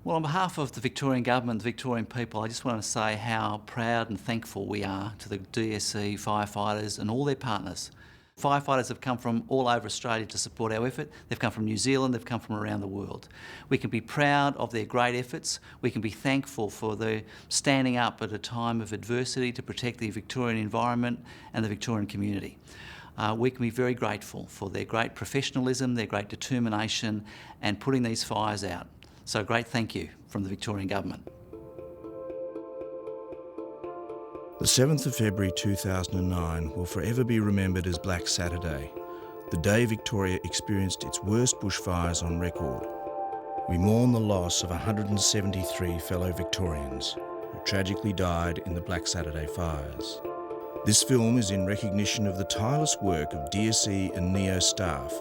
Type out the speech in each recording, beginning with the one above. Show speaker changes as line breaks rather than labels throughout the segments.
Well, on behalf of the Victorian Government, the Victorian people, I just want to say how proud and thankful we are to the DSC firefighters and all their partners. Firefighters have come from all over Australia to support our effort. They've come from New Zealand, they've come from around the world. We can be proud of their great efforts. We can be thankful for their standing up at a time of adversity to protect the Victorian environment and the Victorian community. We can be very grateful for their great professionalism, their great determination and putting these fires out. So a great thank you from the Victorian Government.
The 7th of February 2009 will forever be remembered as Black Saturday, the day Victoria experienced its worst bushfires on record. We mourn the loss of 173 fellow Victorians who tragically died in the Black Saturday fires. This film is in recognition of the tireless work of DSE and NEO staff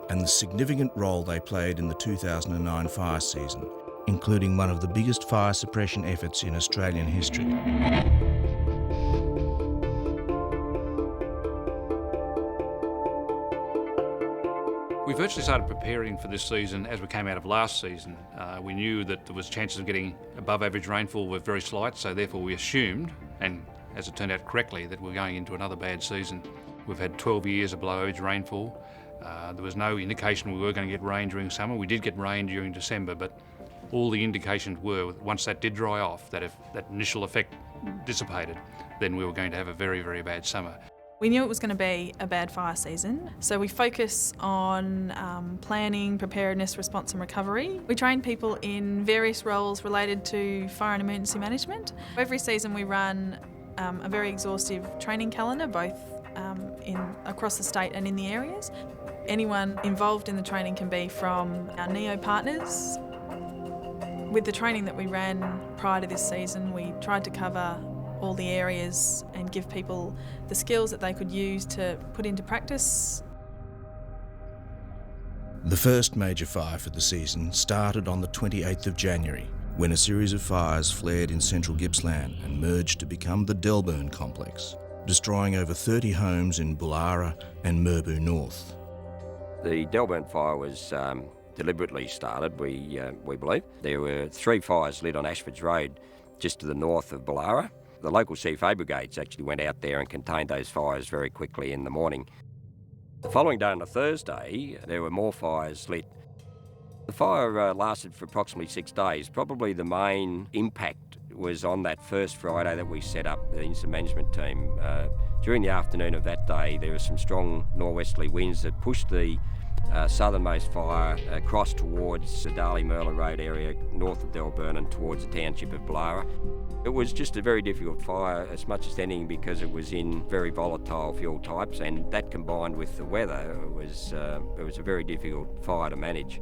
and the significant role they played in the 2009 fire season, including one of the biggest fire suppression efforts in Australian history.
We virtually started preparing for this season as we came out of last season. We knew that there was chances of getting above average rainfall were very slight, so therefore we assumed, and as it turned out correctly, that we're going into another bad season. We've had 12 years of below average rainfall. There was no indication we were going to get rain during summer. We did get rain during December, but all the indications were once that did dry off, that if that initial effect dissipated, then we were going to have a very, very bad summer.
We knew it was going to be a bad fire season, so we focus on planning, preparedness, response and recovery. We train people in various roles related to fire and emergency management. Every season we run a very exhaustive training calendar, both across the state and in the areas. Anyone involved in the training can be from our NEO partners. With the training that we ran prior to this season, we tried to cover all the areas and give people the skills that they could use to put into practice.
The first major fire for the season started on the 28th of January, when a series of fires flared in central Gippsland and merged to become the Delburn complex, destroying over 30 homes in Bullara and Murrindindi North.
The Delburn fire was deliberately started, we believe. There were 3 fires lit on Ashfords Road, just to the north of Bullara. The local CFA brigades actually went out there and contained those fires very quickly in the morning. The following day, on a Thursday, there were more fires lit. The fire lasted for approximately 6 days. Probably the main impact was on that first Friday that we set up the incident management team. During the afternoon of that day, there were some strong norwesterly winds that pushed the southernmost fire across towards the Darley-Merla Road area, north of Delburn and towards the township of Bullara. It was just a very difficult fire, as much as anything, because it was in very volatile fuel types, and that combined with the weather, it was a very difficult fire to manage.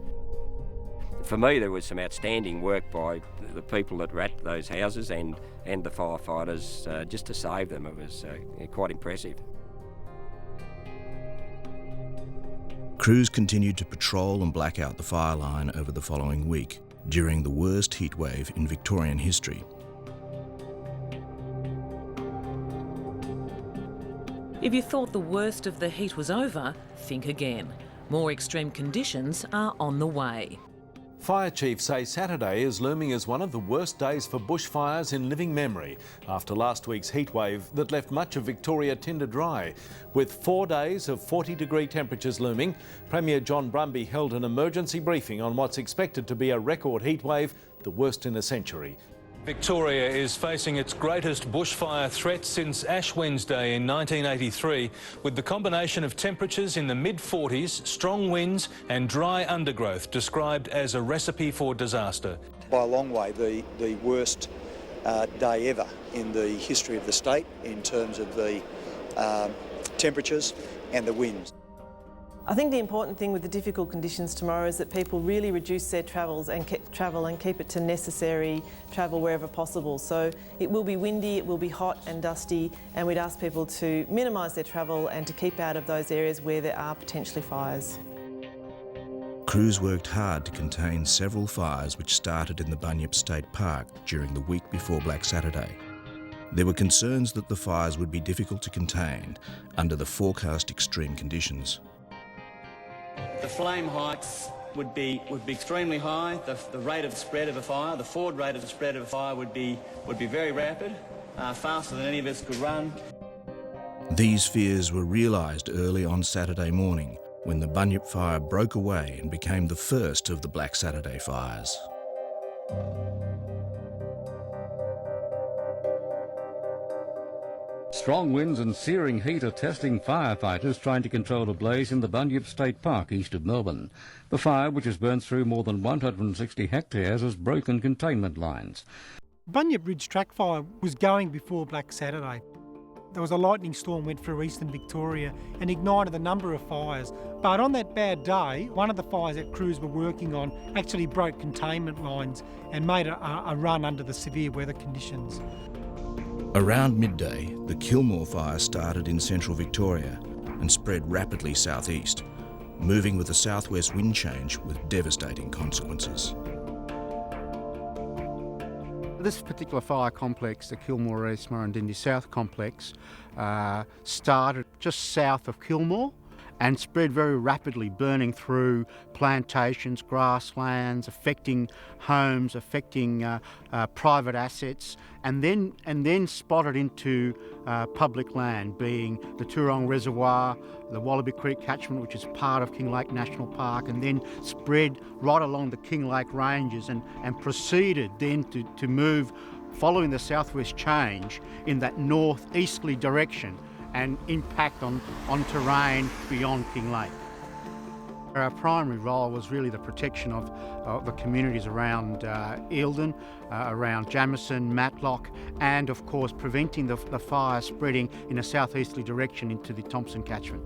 For me, there was some outstanding work by the people that were at those houses and the firefighters just to save them. It was quite impressive.
Crews continued to patrol and black out the fire line over the following week, during the worst heatwave in Victorian history.
If you thought the worst of the heat was over, think again. More extreme conditions are on the way.
Fire chiefs say Saturday is looming as one of the worst days for bushfires in living memory after last week's heatwave that left much of Victoria tinder dry. With 4 days of 40-degree temperatures looming, Premier John Brumby held an emergency briefing on what's expected to be a record heatwave, the worst in a century.
Victoria is facing its greatest bushfire threat since Ash Wednesday in 1983, with the combination of temperatures in the mid-40s, strong winds and dry undergrowth described as a recipe for disaster.
By a long way, the worst day ever in the history of the state in terms of the temperatures and the winds.
I think the important thing with the difficult conditions tomorrow is that people really reduce their travels and keep it to necessary travel wherever possible. So it will be windy, it will be hot and dusty, and we'd ask people to minimise their travel and to keep out of those areas where there are potentially fires.
Crews worked hard to contain several fires which started in the Bunyip State Park during the week before Black Saturday. There were concerns that the fires would be difficult to contain under the forecast extreme conditions.
The flame heights would be extremely high. The rate of spread of a fire, the forward rate of the spread of a fire would be very rapid, faster than any of us could run.
These fears were realised early on Saturday morning when the Bunyip fire broke away and became the first of the Black Saturday fires.
Strong winds and searing heat are testing firefighters trying to control a blaze in the Bunyip State Park east of Melbourne. The fire, which has burned through more than 160 hectares, has broken containment lines.
Bunyip Ridge track fire was going before Black Saturday. There was a lightning storm went through eastern Victoria and ignited a number of fires. But on that bad day, one of the fires that crews were working on actually broke containment lines and made a run under the severe weather conditions.
Around midday, the Kilmore fire started in central Victoria and spread rapidly southeast, moving with a southwest wind change with devastating consequences.
This particular fire complex, the Kilmore East Murrindindi South complex, started just south of Kilmore and spread very rapidly, burning through plantations, grasslands, affecting homes, affecting private assets, and then spotted into public land, being the Toorong Reservoir, the Wallaby Creek catchment, which is part of King Lake National Park, and then spread right along the King Lake ranges and proceeded then to move, following the southwest change, in that northeasterly direction and impact on terrain beyond King Lake. Our primary role was really the protection of the communities around Eildon, around Jamison, Matlock, and of course preventing the fire spreading in a southeasterly direction into the Thompson catchment.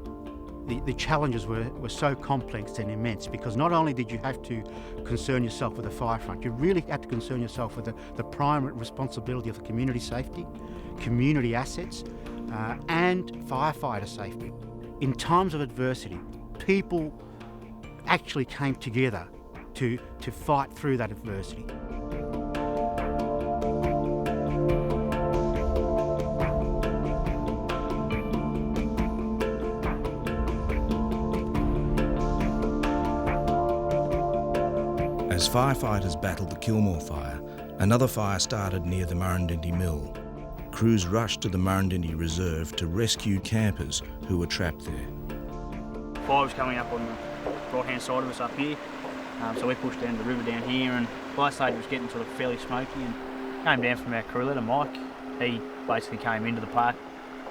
The challenges were so complex and immense, because not only did you have to concern yourself with the fire front, you really had to concern yourself with the primary responsibility of the community safety, community assets, and firefighter safety. In times of adversity, people actually came together to fight through that adversity.
As firefighters battled the Kilmore fire, another fire started near the Murrindindi mill. Crews rushed to the Murrindindi Reserve to rescue campers who were trapped there.
Fire was coming up on the right-hand side of us up here, so we pushed down the river down here, and by that stage it was getting sort of fairly smoky, and came down from our crew leader, Mike. He basically came into the park,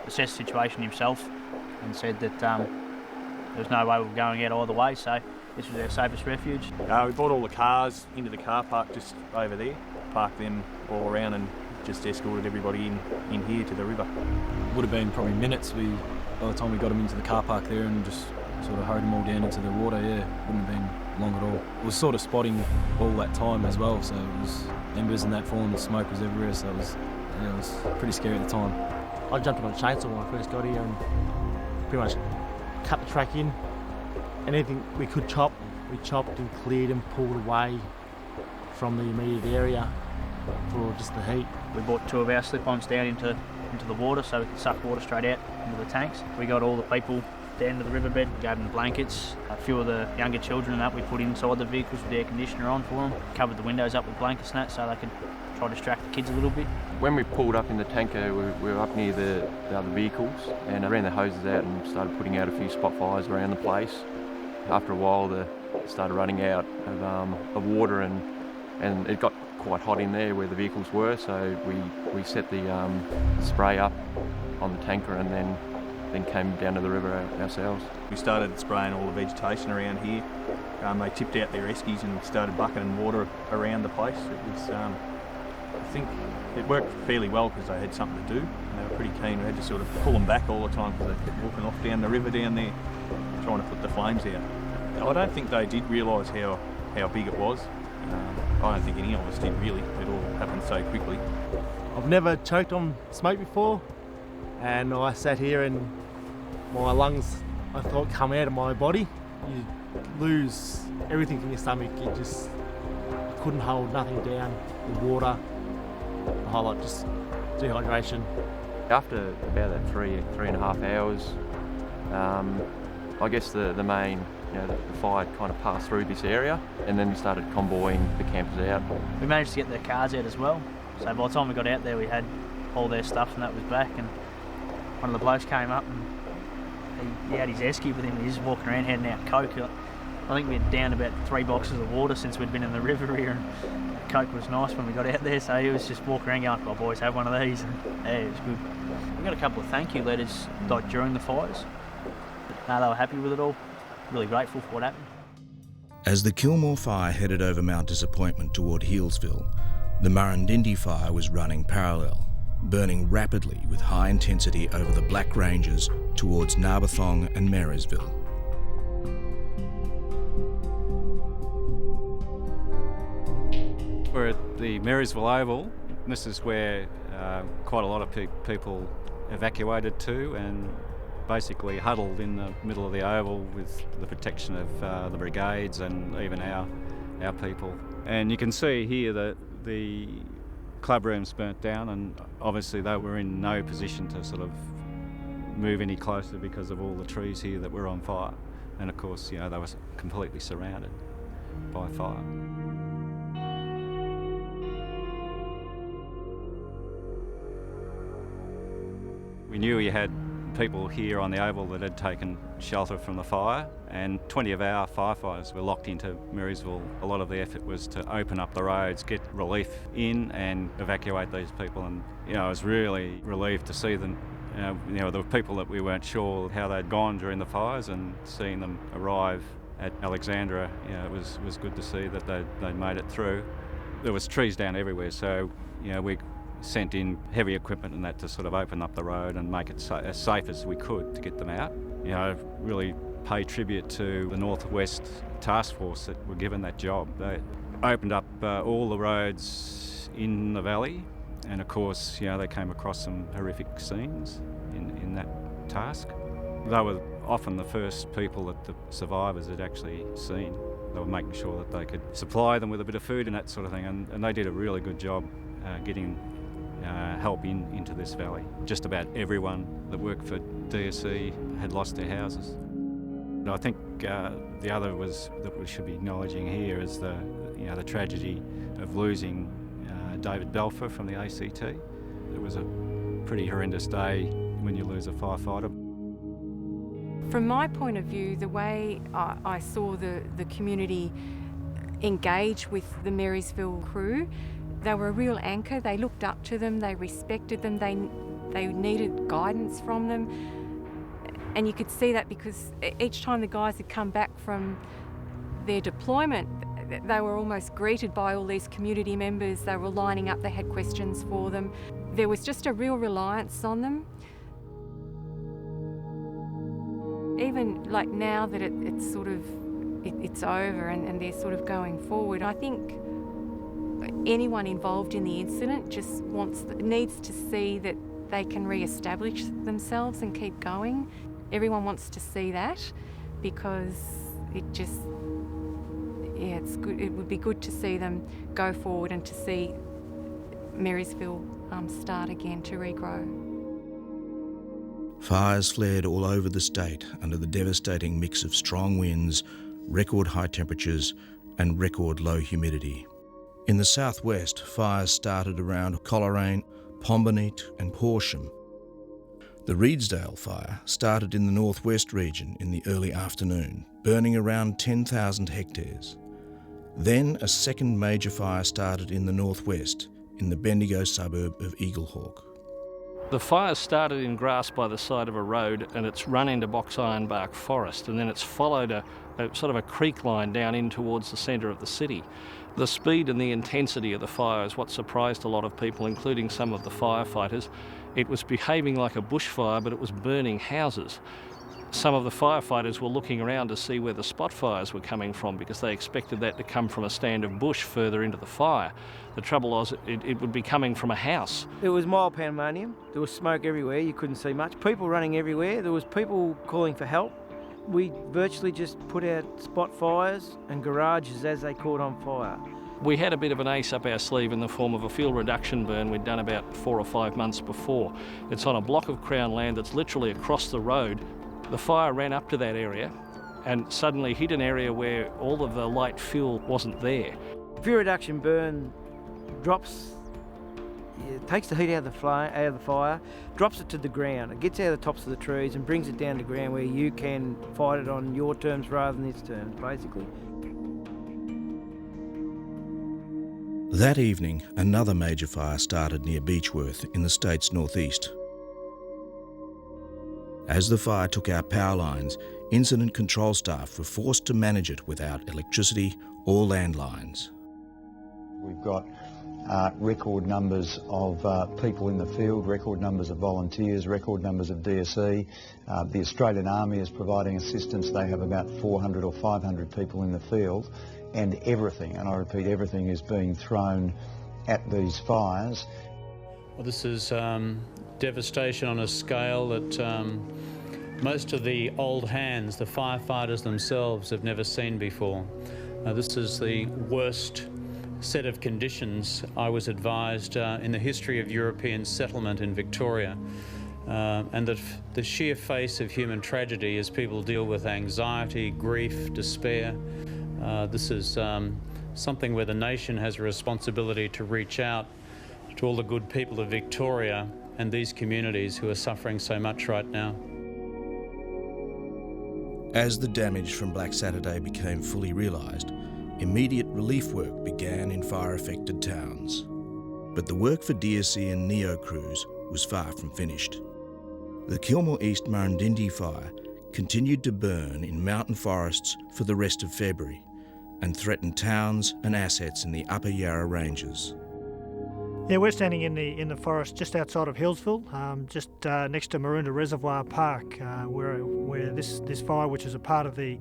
assessed the situation himself, and said that there was no way we were going out either way, so this was our safest refuge.
We brought all the cars into the car park just over there, parked them all around, and just escorted everybody in here to the river.
Would have been probably minutes by the time we got them into the car park there, and just sort of hurried them all down into the water. Yeah, wouldn't have been long at all. It was sort of spotting all that time as well, so it was embers and that falling, the smoke was everywhere, so it was pretty scary at the time.
I jumped on a chainsaw when I first got here and pretty much cut the track in. Anything we could chop, we chopped and cleared and pulled away from the immediate area for just the heat.
We brought two of our slip-ons down into the water so we could suck water straight out into the tanks. We got all the people down to the riverbed, gave them the blankets. A few of the younger children and that we put inside the vehicles with the air conditioner on for them. Covered the windows up with blankets and that so they could try to distract the kids a little bit.
When we pulled up in the tanker, we were up near the other vehicles, and I ran the hoses out and started putting out a few spot fires around the place. After a while, they started running out of water, and it got quite hot in there where the vehicles were, so we set the spray up on the tanker and then came down to the river ourselves.
We started spraying all the vegetation around here. They tipped out their eskies and started bucketing water around the place. It was, I think it worked fairly well because they had something to do, and they were pretty keen. We had to sort of pull them back all the time because they kept walking off down the river down there trying to put the flames out. I don't think they did realise how big it was. I don't think any of us did really. It all happened so quickly.
I've never choked on smoke before, and I sat here and my lungs, I thought, come out of my body. You lose everything in your stomach. You couldn't hold nothing down. The water, the whole lot, just dehydration.
After about that 3.5 hours, I guess the main the fire kind of passed through this area, and then we started convoying the campers out.
We managed to get their cars out as well, so by the time we got out there we had all their stuff and that was back, and one of the blokes came up and he had his esky with him. He was just walking around handing out Coke. I think we had downed about 3 boxes of water since we'd been in the river here, and Coke was nice when we got out there, so he was just walking around going, "Oh boys, have one of these," and yeah, it was good. We got a couple of thank you letters like during the fires. No, they were happy with it all, really grateful for what happened.
As the Kilmore fire headed over Mount Disappointment toward Healesville, the Murrindindi fire was running parallel, burning rapidly with high intensity over the Black Ranges towards Narberthong and Marysville.
We're at the Marysville Oval. This is where quite a lot of people evacuated to and basically huddled in the middle of the oval with the protection of the brigades and even our people. And you can see here that the club room's burnt down, and obviously they were in no position to sort of move any closer because of all the trees here that were on fire. And of course, they were completely surrounded by fire. We knew we had people here on the Oval that had taken shelter from the fire, and 20 of our firefighters were locked into Marysville. A lot of the effort was to open up the roads, get relief in and evacuate these people, and I was really relieved to see them. There were people that we weren't sure how they'd gone during the fires, and seeing them arrive at Alexandra, it was good to see that they'd made it through. There was trees down everywhere, so we sent in heavy equipment and that to sort of open up the road and make it as safe as we could to get them out. Really pay tribute to the Northwest Task Force that were given that job. They opened up all the roads in the valley, and of course, they came across some horrific scenes in that task. They were often the first people that the survivors had actually seen. They were making sure that they could supply them with a bit of food and that sort of thing, and they did a really good job getting help into this valley. Just about everyone that worked for DSE had lost their houses. I think the other that we should be acknowledging here is the tragedy of losing David Belfer from the ACT. It was a pretty horrendous day when you lose a firefighter.
From my point of view, the way I saw the community engage with the Marysville crew, they were a real anchor. They looked up to them, they respected them, they needed guidance from them. And you could see that because each time the guys had come back from their deployment, they were almost greeted by all these community members. They were lining up, they had questions for them. There was just a real reliance on them. Even like now that it's sort of, it's over and they're sort of going forward, I think anyone involved in the incident just needs to see that they can re-establish themselves and keep going. Everyone wants to see that because it's good. It would be good to see them go forward and to see Marysville start again to regrow.
Fires flared all over the state under the devastating mix of strong winds, record high temperatures and record low humidity. In the southwest, fires started around Coleraine, Pomboneet and Horsham. The Reedsdale fire started in the northwest region in the early afternoon, burning around 10,000 hectares. Then a second major fire started in the northwest, in the Bendigo suburb of Eaglehawk.
The fire started in grass by the side of a road, and it's run into box ironbark forest, and then it's followed a sort of a creek line down in towards the centre of the city. The speed and the intensity of the fire is what surprised a lot of people, including some of the firefighters. It was behaving like a bushfire, but it was burning houses. Some of the firefighters were looking around to see where the spot fires were coming from because they expected that to come from a stand of bush further into the fire. The trouble was it would be coming from a house.
It was mild pandemonium. There was smoke everywhere. You couldn't see much. People running everywhere. There was people calling for help. We virtually just put out spot fires and garages as they caught on fire.
We had a bit of an ace up our sleeve in the form of a fuel reduction burn we'd done about 4 or 5 months before. It's on a block of Crown land that's literally across the road. The fire ran up to that area and suddenly hit an area where all of the light fuel wasn't there.
Fuel reduction burn takes the heat out of the fire, drops it to the ground. It gets out of the tops of the trees and brings it down to ground where you can fight it on your terms rather than its terms, basically.
That evening, another major fire started near Beechworth in the state's northeast. As the fire took out power lines, incident control staff were forced to manage it without electricity or landlines.
We've got record numbers of people in the field, record numbers of volunteers, record numbers of DSE. The Australian Army is providing assistance. They have about 400 or 500 people in the field, and everything, and I repeat, everything is being thrown at these fires.
Well, this is devastation on a scale that most of the old hands, the firefighters themselves, have never seen before. This is the worst set of conditions, I was advised, in the history of European settlement in Victoria. And that the sheer face of human tragedy as people deal with anxiety, grief, despair. This is something where the nation has a responsibility to reach out to all the good people of Victoria and these communities who are suffering so much right now.
As the damage from Black Saturday became fully realised, immediate relief work began in fire-affected towns. But the work for DSE and NEO crews was far from finished. The Kilmore East Murrindindi fire continued to burn in mountain forests for the rest of February and threatened towns and assets in the Upper Yarra Ranges.
Yeah, we're standing in the forest just outside of Hillsville, just next to Murrindindi Reservoir Park, where this fire, which is a part of the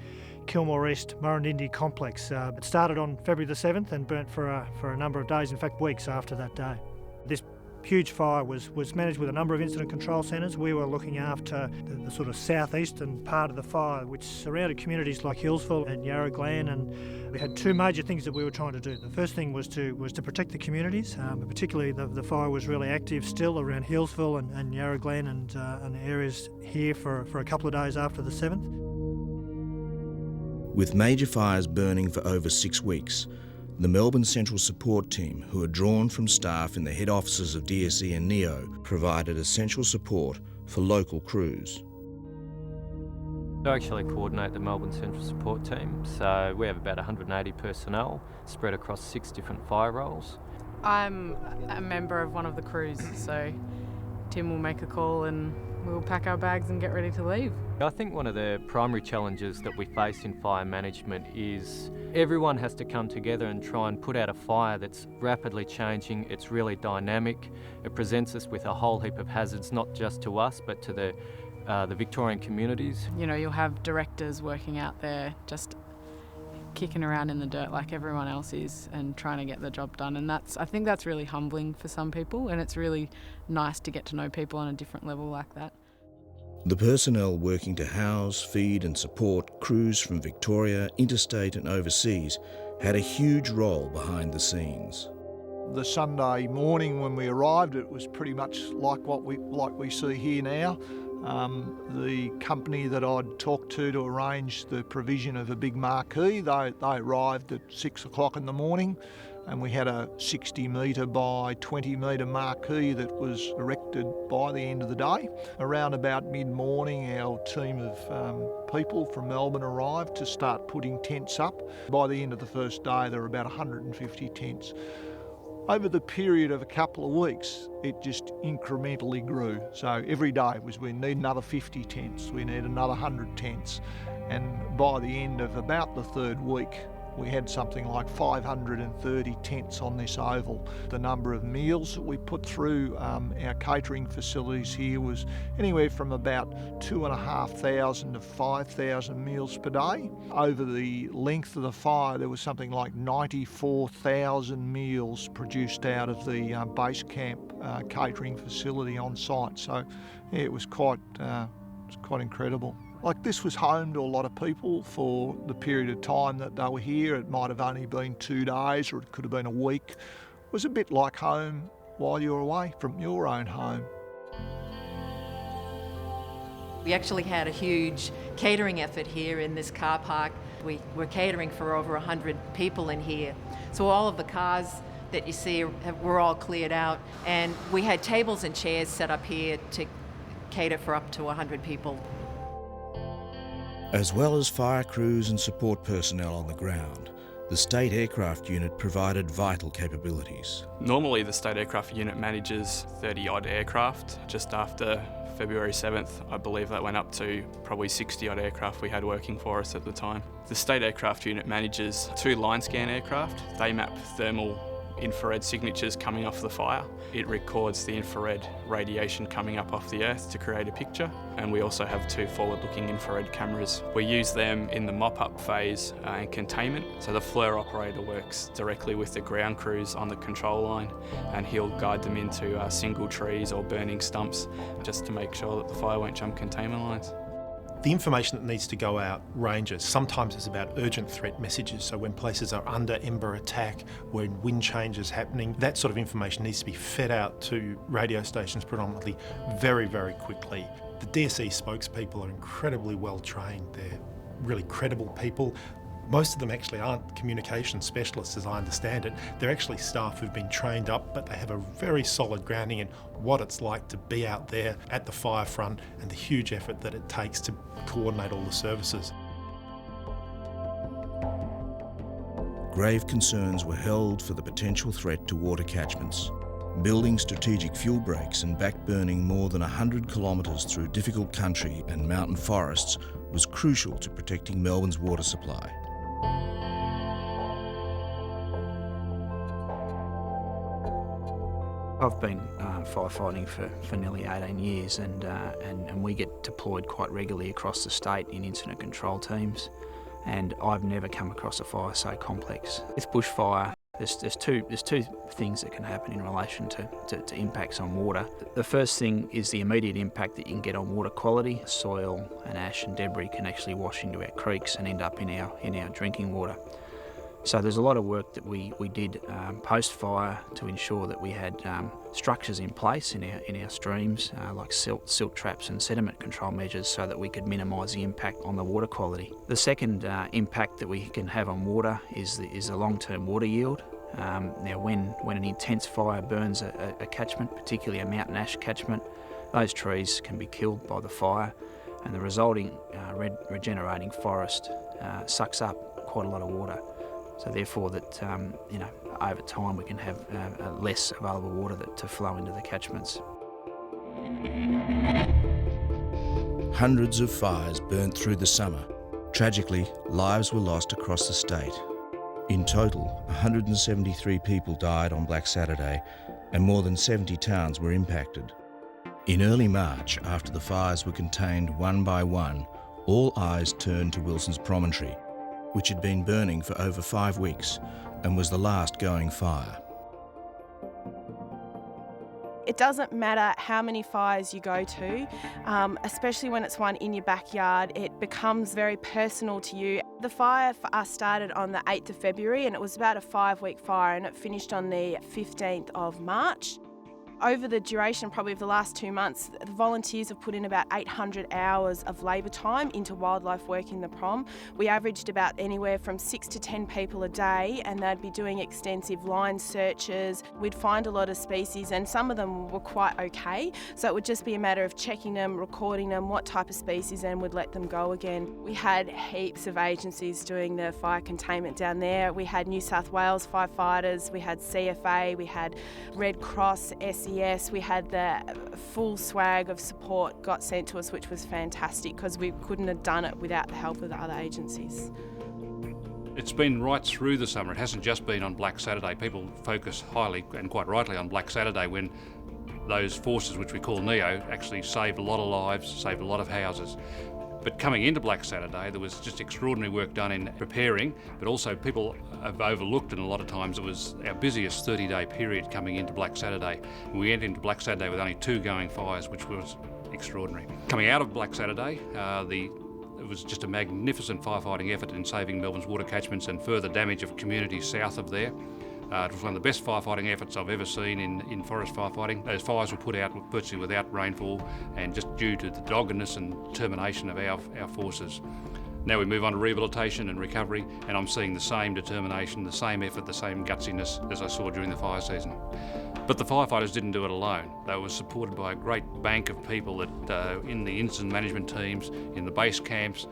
Kilmore East Murrindindi complex, it started on February the 7th and burnt for a number of days, in fact weeks after that day. This huge fire was managed with a number of incident control centres. We were looking after the sort of southeastern part of the fire, which surrounded communities like Hillsville and Yarra Glen, and we had two major things that we were trying to do. The first thing was to protect the communities, particularly the fire was really active still around Hillsville and Yarra Glen and areas here for a couple of days after the 7th.
With major fires burning for over 6 weeks, the Melbourne Central Support Team, who are drawn from staff in the head offices of DSE and NEO, provided essential support for local crews.
I actually coordinate the Melbourne Central Support Team, so we have about 180 personnel spread across 6 different fire roles.
I'm a member of one of the crews, so Tim will make a call and we'll pack our bags and get ready to leave.
I think one of the primary challenges that we face in fire management is everyone has to come together and try and put out a fire that's rapidly changing, it's really dynamic, it presents us with a whole heap of hazards, not just to us but to the Victorian communities.
You know, you'll have directors working out there just kicking around in the dirt like everyone else is and trying to get the job done, and I think that's really humbling for some people, and it's really nice to get to know people on a different level like that.
The personnel working to house, feed and support crews from Victoria, interstate and overseas had a huge role behind the scenes.
The Sunday morning when we arrived, it was pretty much like what we see here now. The company that I'd talked to arrange the provision of a big marquee, they arrived at 6 o'clock in the morning, and we had a 60 metre by 20 metre marquee that was erected by the end of the day. Around about mid-morning, our team of people from Melbourne arrived to start putting tents up. By the end of the first day, there were about 150 tents. Over the period of a couple of weeks, it just incrementally grew. So every day was, we need another 50 tents, we need another 100 tents. And by the end of about the third week, we had something like 530 tents on this oval. The number of meals that we put through our catering facilities here was anywhere from about 2,500 to 5,000 meals per day. Over the length of the fire, there was something like 94,000 meals produced out of the base camp catering facility on site. So yeah, it was quite incredible. Like, this was home to a lot of people for the period of time that they were here. It might have only been 2 days or it could have been a week. It was a bit like home while you were away from your own home.
We actually had a huge catering effort here in this car park. We were catering for over 100 people in here. So all of the cars that you see were all cleared out, and we had tables and chairs set up here to cater for up to 100 people.
As well as fire crews and support personnel on the ground, the State Aircraft Unit provided vital capabilities.
Normally the State Aircraft Unit manages 30-odd aircraft. Just after February 7th, I believe that went up to probably 60-odd aircraft we had working for us at the time. The State Aircraft Unit manages 2 line scan aircraft. They map thermal infrared signatures coming off the fire. It records the infrared radiation coming up off the earth to create a picture, and we also have 2 forward-looking infrared cameras. We use them in the mop-up phase and containment, so the FLIR operator works directly with the ground crews on the control line, and he'll guide them into single trees or burning stumps just to make sure that the fire won't jump containment lines.
The information that needs to go out ranges. Sometimes it's about urgent threat messages, so when places are under ember attack, when wind change is happening, that sort of information needs to be fed out to radio stations predominantly very, very quickly. The DSE spokespeople are incredibly well trained. They're really credible people. Most of them actually aren't communication specialists, as I understand it. They're actually staff who've been trained up, but they have a very solid grounding in what it's like to be out there at the fire front and the huge effort that it takes to coordinate all the services.
Grave concerns were held for the potential threat to water catchments. Building strategic fuel breaks and backburning more than 100 kilometres through difficult country and mountain forests was crucial to protecting Melbourne's water supply.
I've been firefighting for nearly 18 years and we get deployed quite regularly across the state in incident control teams, and I've never come across a fire so complex. With bushfire, there's two things that can happen in relation to impacts on water. The first thing is the immediate impact that you can get on water quality. Soil and ash and debris can actually wash into our creeks and end up in our drinking water. So there's a lot of work that we did post-fire to ensure that we had structures in place in our streams, like silt traps and sediment control measures, so that we could minimise the impact on the water quality. The second impact that we can have on water is the long-term water yield. Now when an intense fire burns a catchment, particularly a mountain ash catchment, those trees can be killed by the fire, and the resulting regenerating forest sucks up quite a lot of water. So therefore that, over time we can have less available water to flow into the catchments.
Hundreds of fires burnt through the summer. Tragically, lives were lost across the state. In total, 173 people died on Black Saturday, and more than 70 towns were impacted. In early March, after the fires were contained one by one, all eyes turned to Wilson's Promontory, which had been burning for over 5 weeks and was the last going fire.
It doesn't matter how many fires you go to, especially when it's one in your backyard, it becomes very personal to you. The fire for us started on the 8th of February and it was about a 5-week fire, and it finished on the 15th of March. Over the duration probably of the last 2 months, the volunteers have put in about 800 hours of labour time into wildlife work in the prom. We averaged about anywhere from 6 to 10 people a day, and they'd be doing extensive line searches. We'd find a lot of species and some of them were quite okay, so it would just be a matter of checking them, recording them, what type of species, and we'd let them go again. We had heaps of agencies doing the fire containment down there. We had New South Wales firefighters, we had CFA, we had Red Cross, SES, we had the full swag of support got sent to us, which was fantastic because we couldn't have done it without the help of the other agencies.
It's been right through the summer. It hasn't just been on Black Saturday. People focus highly and quite rightly on Black Saturday, when those forces, which we call NEO, actually saved a lot of lives, saved a lot of houses. But coming into Black Saturday, there was just extraordinary work done in preparing, but also people have overlooked, and a lot of times it was our busiest 30-day period coming into Black Saturday. And we went into Black Saturday with only 2 going fires, which was extraordinary. Coming out of Black Saturday, it was just a magnificent firefighting effort in saving Melbourne's water catchments and further damage of communities south of there. It was one of the best firefighting efforts I've ever seen in forest firefighting. Those fires were put out virtually without rainfall and just due to the doggedness and determination of our forces. Now we move on to rehabilitation and recovery, and I'm seeing the same determination, the same effort, the same gutsiness as I saw during the fire season. But the firefighters didn't do it alone. They were supported by a great bank of people that in the incident management teams, in the base camps,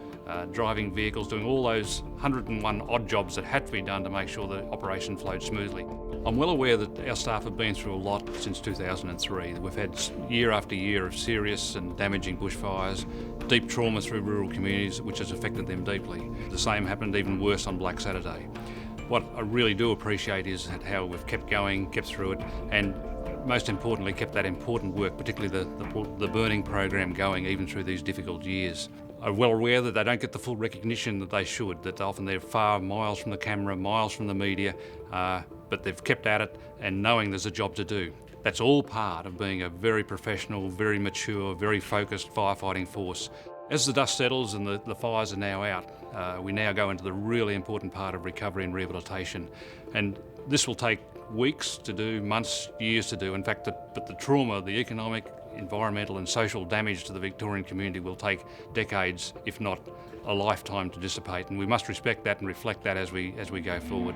driving vehicles, doing all those 101 odd jobs that had to be done to make sure the operation flowed smoothly. I'm well aware that our staff have been through a lot since 2003. We've had year after year of serious and damaging bushfires, deep trauma through rural communities, which has affected them deeply. The same happened even worse on Black Saturday. What I really do appreciate is how we've kept going, kept through it, and most importantly kept that important work, particularly the burning program, going even through these difficult years. I'm well aware that they don't get the full recognition that they should, that often they're far miles from the camera, miles from the media, but they've kept at it and knowing there's a job to do. That's all part of being a very professional, very mature, very focused firefighting force. As the dust settles and the fires are now out, we now go into the really important part of recovery and rehabilitation. And this will take weeks to do, months, years to do. In fact, but the trauma, the economic, environmental and social damage to the Victorian community will take decades, if not a lifetime, to dissipate. And we must respect that and reflect that as we go forward.